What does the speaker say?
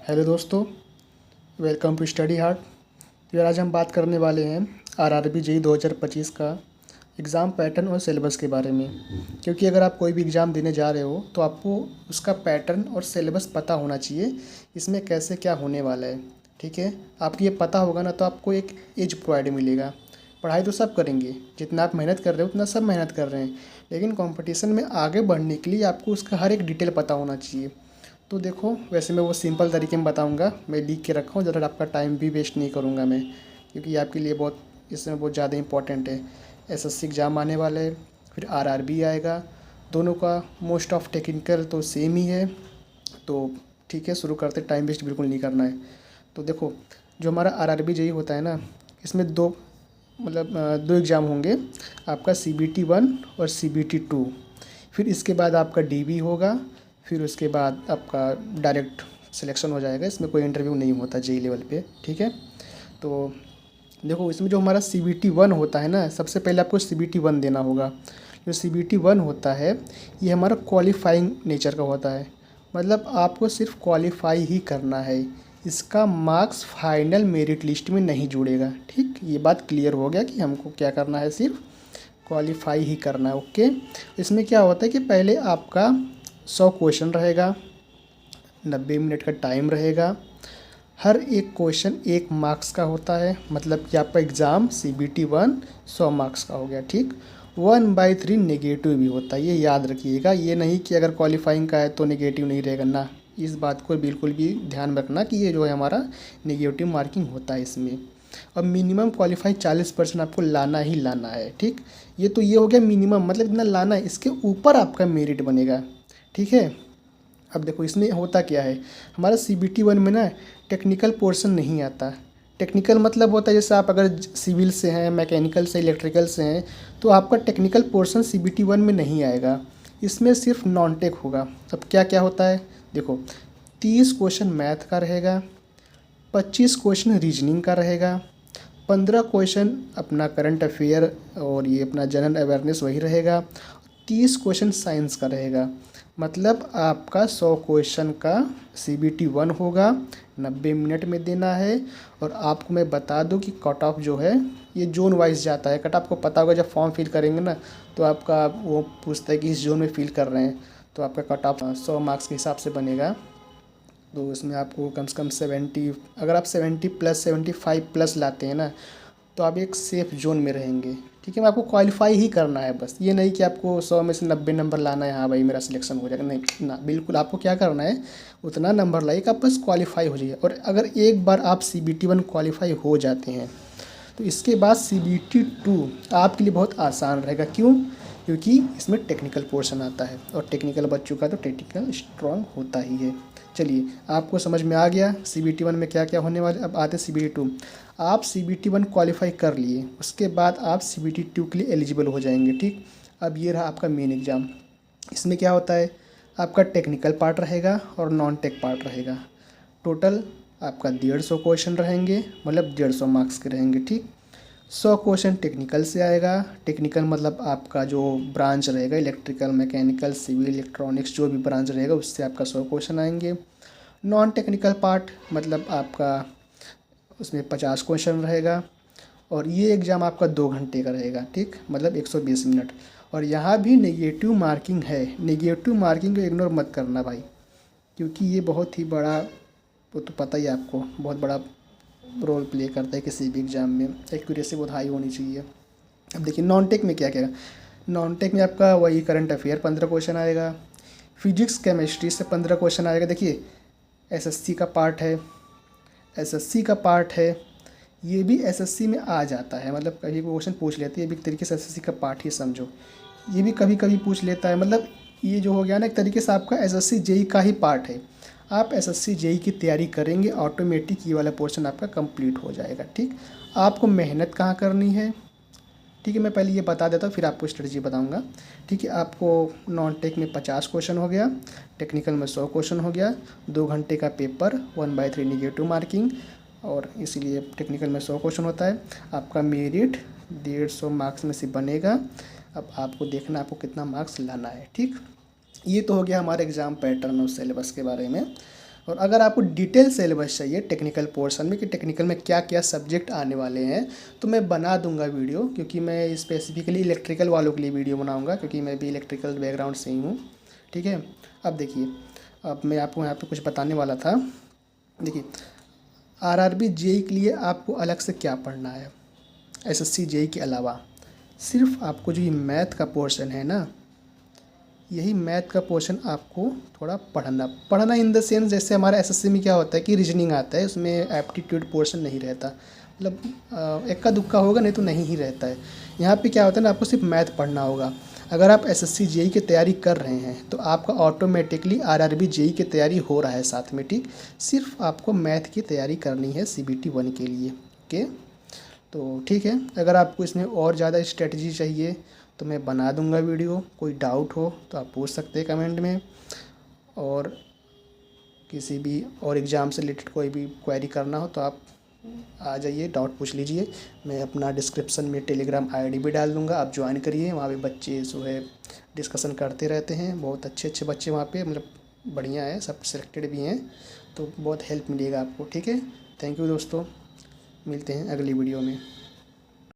Hello दोस्तों, welcome to study heart. तो यार आज हम बात करने वाले हैं आरआरबी जेईई 2025 का एग्ज़ाम पैटर्न और सिलेबस के बारे में। क्योंकि अगर आप कोई भी एग्ज़ाम देने जा रहे हो तो आपको उसका पैटर्न और सिलेबस पता होना चाहिए, इसमें कैसे क्या होने वाला है। ठीक है, आपको ये पता होगा ना तो आपको एक एज प्रोवाइड मिलेगा। पढ़ाई तो सब करेंगे, जितना आप मेहनत कर रहे हो उतना सब मेहनत कर रहे हैं, लेकिन कंपटीशन में आगे बढ़ने के लिए आपको उसका हर एक डिटेल पता होना चाहिए। तो देखो, वैसे मैं वो सिंपल तरीके में बताऊंगा, मैं लिख के रखा हूँ, ज़रा आपका टाइम भी वेस्ट नहीं करूँगा मैं, क्योंकि ये आपके लिए बहुत इसमें बहुत ज़्यादा इंपॉर्टेंट है। एसएससी एग्ज़ाम आने वाला है, फिर आरआरबी आएगा, दोनों का मोस्ट ऑफ टेक्निकल तो सेम ही है। तो ठीक है, शुरू करते, टाइम वेस्ट बिल्कुल नहीं करना है। तो देखो, जो हमारा आरआरबी जेईई होता है ना, इसमें दो एग्ज़ाम होंगे, आपका सीबीटी 1 और सीबीटी 2। फिर इसके बाद आपका डीबी होगा, फिर उसके बाद आपका डायरेक्ट सिलेक्शन हो जाएगा। इसमें कोई इंटरव्यू नहीं होता जेईई लेवल पे। ठीक है, तो देखो, इसमें जो हमारा सीबीटी 1 होता है ना, सबसे पहले आपको सीबीटी 1 देना होगा। जो सीबीटी 1 होता है ये हमारा क्वालिफाइंग नेचर का होता है, मतलब आपको सिर्फ क्वालिफाई ही करना है, इसका मार्क्स फाइनल मेरिट लिस्ट में नहीं जुड़ेगा। ठीक, ये बात क्लियर हो गया कि हमको क्या करना है, सिर्फ क्वालिफाई ही करना है। ओके, इसमें क्या होता है कि पहले आपका 100 क्वेश्चन रहेगा, 90 मिनट का टाइम रहेगा, हर एक क्वेश्चन 1 मार्क्स का होता है, मतलब कि आपका एग्ज़ाम सीबीटी 1 100 मार्क्स का हो गया। ठीक, 1/3 नेगेटिव भी होता है, ये याद रखिएगा। ये नहीं कि अगर क्वालिफाइंग का है तो नेगेटिव नहीं रहेगा ना, इस बात को बिल्कुल भी ध्यान में रखना कि ये जो है हमारा नेगेटिव मार्किंग होता है इसमें। और मिनिमम क्वालिफाई 40% आपको लाना ही लाना है। ठीक, ये हो गया मिनिमम, मतलब इतना लाना है, इसके ऊपर आपका मेरिट बनेगा। ठीक है, अब देखो इसमें होता क्या है, हमारा सीबीटी 1 में ना टेक्निकल पोर्शन नहीं आता। टेक्निकल मतलब होता है, जैसे आप अगर सिविल से हैं, मैकेनिकल से, इलेक्ट्रिकल से हैं, तो आपका टेक्निकल पोर्शन सीबीटी 1 में नहीं आएगा, इसमें सिर्फ नॉन टेक होगा। अब क्या क्या होता है, देखो, 30 क्वेश्चन मैथ का रहेगा, 25 क्वेश्चन रीजनिंग का रहेगा, 15 क्वेश्चन अपना करंट अफेयर और ये अपना जनरल अवेयरनेस वही रहेगा, 30 क्वेश्चन साइंस का रहेगा। मतलब आपका 100 क्वेश्चन का सीबीटी 1 होगा, 90 मिनट में देना है। और आपको मैं बता दूं कि कट ऑफ जो है ये जोन वाइज जाता है। कट आपको पता होगा, जब फॉर्म फिल करेंगे ना तो आपका वो पूछता है कि इस जोन में फिल कर रहे हैं, तो आपका कट ऑफ 100 मार्क्स के हिसाब से बनेगा। तो इसमें आपको कम से कम 70, अगर आप 70 प्लस 75 प्लस लाते हैं ना तो आप एक सेफ़ जोन में रहेंगे। ठीक है, मैं आपको क्वालिफाई ही करना है बस, ये नहीं कि आपको 100 में से 90 नंबर लाना है, हाँ भाई मेरा सिलेक्शन हो जाएगा, नहीं ना, बिल्कुल आपको क्या करना है, उतना नंबर लाइए कि आप बस क्वालिफाई हो जाइए। और अगर एक बार आप सीबीटी 1 क्वालिफाई हो जाते हैं तो इसके बाद सीबीटी 2 आपके लिए बहुत आसान रहेगा। क्यों? क्योंकि इसमें टेक्निकल पोर्शन आता है, और टेक्निकल बच्चों का तो टेक्निकल स्ट्रॉन्ग होता ही है। चलिए, आपको समझ में आ गया सीबीटी 1 में क्या क्या होने वाले। अब आते हैं सीबीटी 2। आप सीबीटी 1 क्वालिफाई कर लिए, उसके बाद आप सीबीटी 2 के लिए एलिजिबल हो जाएंगे। ठीक, अब ये रहा आपका मेन एग्ज़ाम। इसमें क्या होता है, आपका टेक्निकल पार्ट रहेगा और नॉन टेक पार्ट रहेगा। टोटल आपका 150 क्वेश्चन रहेंगे, मतलब 150 मार्क्स के रहेंगे। ठीक, 100 क्वेश्चन टेक्निकल से आएगा। टेक्निकल मतलब आपका जो ब्रांच रहेगा, इलेक्ट्रिकल, मैकेनिकल, सिविल, इलेक्ट्रॉनिक्स, जो भी ब्रांच रहेगा उससे आपका 100 क्वेश्चन आएंगे। नॉन टेक्निकल पार्ट मतलब आपका उसमें 50 क्वेश्चन रहेगा, और ये एग्ज़ाम आपका 2 घंटे का रहेगा। ठीक, मतलब 120 मिनट। और यहाँ भी नेगेटिव मार्किंग है, नेगेटिव मार्किंग को इग्नोर मत करना भाई, क्योंकि ये बहुत ही बड़ा, वो तो पता ही है आपको, बहुत बड़ा रोल प्ले करता है किसी भी एग्ज़ाम में। एक्यूरेसी बहुत हाई होनी चाहिए। अब देखिए नॉन टेक में क्या क्या, नॉन टेक में आपका वही करंट अफेयर 15 क्वेश्चन आएगा, फिजिक्स केमिस्ट्री से 15 क्वेश्चन आएगा। देखिए एसएससी का पार्ट है, एसएससी का पार्ट है, ये भी एसएससी में आ जाता है, मतलब कभी क्वेश्चन पूछ लेते हैं, ये भी एक तरीके से एसएससी का पार्ट ही समझो, ये भी कभी कभी पूछ लेता है। मतलब ये जो हो गया ना, एक तरीके से आपका एसएससी जेईई का ही पार्ट है। आप एसएससी जेईई की तैयारी करेंगे, ऑटोमेटिक ये वाला पोर्शन आपका कंप्लीट हो जाएगा। ठीक, आपको मेहनत कहाँ करनी है, ठीक है, मैं पहले ये बता देता हूँ फिर आपको स्ट्रेटजी बताऊँगा। ठीक है, आपको नॉन टेक में 50 क्वेश्चन हो गया, टेक्निकल में 100 क्वेश्चन हो गया, 2 घंटे का पेपर, 1/3 नेगेटिव मार्किंग, और इसीलिए टेक्निकल में 100 क्वेश्चन होता है। आपका मेरिट 150 मार्क्स में से बनेगा। अब आपको देखना आपको कितना मार्क्स लाना है। ठीक, ये तो हो गया हमारे एग्ज़ाम पैटर्न और सिलेबस के बारे में। और अगर आपको डिटेल सिलेबस चाहिए टेक्निकल पोर्शन में कि टेक्निकल में क्या क्या सब्जेक्ट आने वाले हैं, तो मैं बना दूंगा वीडियो, क्योंकि मैं स्पेसिफिकली इलेक्ट्रिकल वालों के लिए वीडियो बनाऊंगा, क्योंकि मैं भी इलेक्ट्रिकल बैकग्राउंड से ही हूँ। ठीक है। अब देखिए, अब मैं आपको यहाँ पे कुछ बताने वाला था। देखिए, आरआरबी जेई के लिए आपको अलग से क्या पढ़ना है एसएससी जेई के अलावा, सिर्फ आपको जो ये मैथ का पोर्शन है ना, यही मैथ का पोर्शन आपको थोड़ा पढ़ना इन द सेंस, जैसे हमारा एसएससी में क्या होता है कि रीजनिंग आता है, उसमें एप्टीट्यूड पोर्शन नहीं रहता, मतलब इक्का दुक्का होगा, नहीं तो नहीं ही रहता है। यहाँ पे क्या होता है ना, आपको सिर्फ मैथ पढ़ना होगा। अगर आप एसएससी जेई की तैयारी कर रहे हैं तो आपका ऑटोमेटिकली आरआरबी जेई की तैयारी हो रहा है साथ में। ठीक, सिर्फ आपको मैथ की तैयारी करनी है सीबीटी 1 के लिए। ओके, तो ठीक है। अगर आपको इसमें और ज़्यादा स्ट्रेटजी चाहिए तो मैं बना दूंगा वीडियो, कोई डाउट हो तो आप पूछ सकते हैं कमेंट में, और किसी भी और एग्ज़ाम से रिलेटेड कोई भी क्वेरी करना हो तो आप आ जाइए, डाउट पूछ लीजिए। मैं अपना डिस्क्रिप्शन में टेलीग्राम आईडी भी डाल दूंगा, आप ज्वाइन करिए, वहाँ पे बच्चे जो है डिस्कशन करते रहते हैं, बहुत अच्छे अच्छे बच्चे वहाँ पे, मतलब बढ़िया है, सब सिलेक्टेड भी हैं, तो बहुत हेल्प मिलेगा आपको। ठीक है, थैंक यू दोस्तों, मिलते हैं अगली वीडियो में।